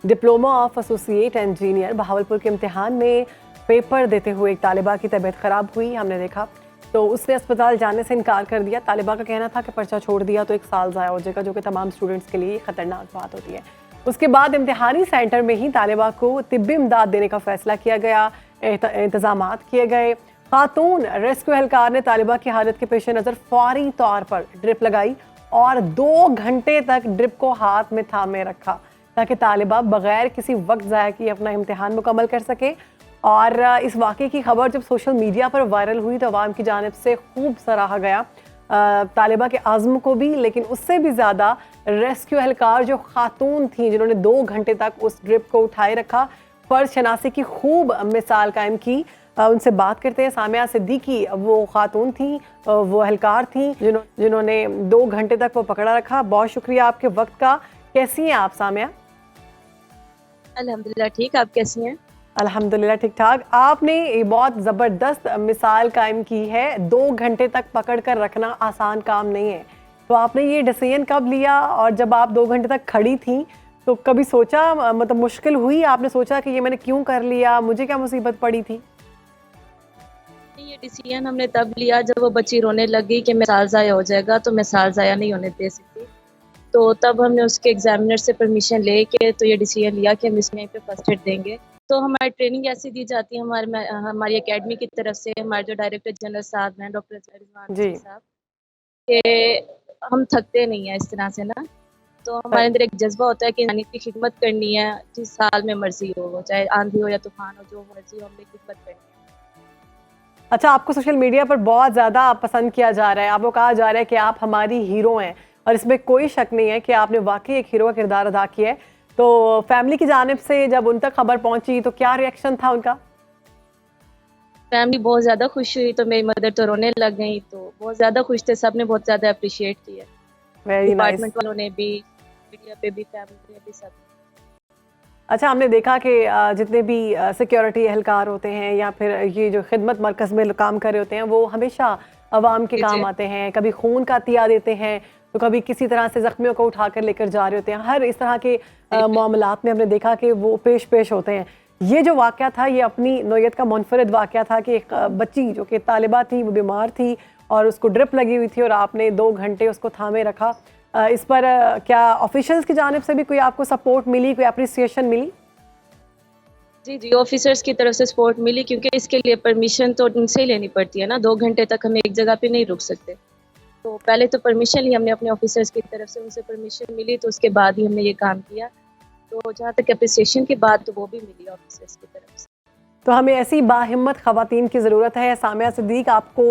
Diploma of associate engineer Bahawalpur के इम्तिहान में पेपर देते हुए एक तालिबा की तबीयत ख़राब हुई, हमने देखा, तो उसने अस्पताल जाने से इनकार कर दिया। तालिबा का कहना था कि पर्चा छोड़ दिया तो 1 साल ज़ाया हो जाएगा, जो कि तमाम स्टूडेंट्स के लिए ख़तरनाक बात होती है। उसके बाद इम्तिहानी सेंटर में ही तालिबा को तिब्बी इमदाद देने का फैसला किया गया, इंतज़ामात किए गए। खातून रेस्क्यू एहलकार ने तालिबा की हालत के पेश नज़र फौरी तौर पर ड्रिप लगाई और 2 घंटे तक ड्रिप को हाथ में थामे रखा ताकि तालिबा बगैर किसी वक्त ज़ाया किए अपना इम्तिहान मुकम्मल कर सके। और इस वाक़े की खबर जब सोशल मीडिया पर वायरल हुई तो अवाम की जानिब से खूब सराहा गया, तालिबा के आज़म को भी, लेकिन उससे भी ज़्यादा रेस्क्यू एहलकार जो खातून थी जिन्होंने 2 घंटे तक उस ड्रिप को उठाए रखा, फ़र्ज शनासी की खूब मिसाल कायम की। उनसे बात करते हैं। सामिया सिद्दीकी वो खातून थी, वो एहलकार थी जिन्होंने 2 घंटे तक वो पकड़ा रखा। बहुत शुक्रिया आपके वक्त का। कैसी हैं आप सामिया? अल्हम्दुलिल्लाह ठीक, आप कैसी हैं? अल्हम्दुलिल्लाह ठीक ठाक। आपने ये बहुत ज़बरदस्त मिसाल कायम की है, 2 घंटे तक पकड़ कर रखना आसान काम नहीं है। तो आपने ये डिसीजन कब लिया, और जब आप 2 घंटे तक खड़ी थी तो कभी सोचा, मतलब मुश्किल हुई, आपने सोचा कि ये मैंने क्यों कर लिया, मुझे क्या मुसीबत पड़ी थी? ये डिसीजन हमने तब लिया जब वो बच्ची रोने लगी कि मिसाल ज़ाया हो जाएगा, तो मिसाल ज़ाया नहीं होने दे सकती। तो तब हमने उसके एग्जामिनर से परमिशन लेके तो ये डिसीजन लिया कि हम इसमें पे फर्स्ट एड देंगे। तो हमारी ट्रेनिंग ऐसी दी जाती है हमारी एकेडमी की तरफ से, हमारे जो डायरेक्टर जनरल साहब हैं डॉक्टर रिजवान साहब, कि हम थकते नहीं हैं इस तरह से ना। तो हमारे अंदर एक जज्बा होता है कि इंसानियत की खिदमत करनी है, जिस हाल में मर्जी हो, चाहे आंधी हो या तूफान हो, जो मर्जी हो, हमने खिदमत करनी है। अच्छा, आपको सोशल मीडिया पर बहुत ज़्यादा पसंद किया जा रहा है, आपको कहा जा रहा है कि आप हमारी हीरो हैं, और इसमें कोई शक नहीं है कि आपने वाकई एक हीरो का किरदार अदा किया है। तो फैमिली की जानिब से जब उन तक खबर पहुंची तो क्या रिएक्शन था उनका? फैमिली बहुत ज़्यादा खुश हुई, तो मेरी मदर तो रोने लग गई, तो बहुत ज़्यादा खुश थे, सबने बहुत ज़्यादा अप्रिशिएट किया, डिपार्टमेंट वालों ने भी, मीडिया पे भी, फैमिली ने भी, सब। अच्छा, हमने देखा कि जितने भी सिक्योरिटी एहलकार होते हैं या फिर ये जो खिदमत मरकज़ में काम कर रहे होते हैं, वो हमेशा अवाम के काम आते हैं। कभी खून का तिया देते हैं, तो कभी किसी तरह से ज़ख्मियों को उठाकर लेकर जा रहे होते हैं। हर इस तरह के मामलात में हमने देखा कि वो पेश होते हैं। ये जो वाक़या था, ये अपनी नौयत का मुनफरिद वाक़या था कि एक बच्ची जो कि तालिबा थी, वो बीमार थी और उसको ड्रिप लगी हुई थी और आपने 2 घंटे उसको थामे रखा। इस पर क्या ऑफिशियल्स की जानिब से भी कोई आपको सपोर्ट मिली, कोई अप्रिसिएशन मिली? जी, ऑफिसर्स की तरफ से सपोर्ट मिली, क्योंकि इसके लिए परमिशन तो उनसे ही लेनी पड़ती है ना। 2 घंटे तक हम एक जगह पे नहीं रुक सकते, तो पहले तो परमिशन ली हमने अपने ऑफिसर्स की तरफ से, उनसे परमिशन मिली, तो उसके बाद ही हमने ये काम किया। तो जहाँ तक अप्रिसिएशन की बात, तो वो भी मिली ऑफिसर्स की तरफ से। तो हमें ऐसी बाहिम्मत ख़वातीन की ज़रूरत है। सामिया सिद्दीक, आपको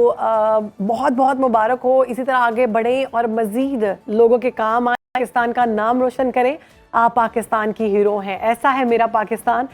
बहुत बहुत मुबारक हो, इसी तरह आगे बढ़ें और मज़ीद लोगों के काम आए, पाकिस्तान का नाम रोशन करें। आप पाकिस्तान की हीरो हैं, ऐसा है मेरा पाकिस्तान।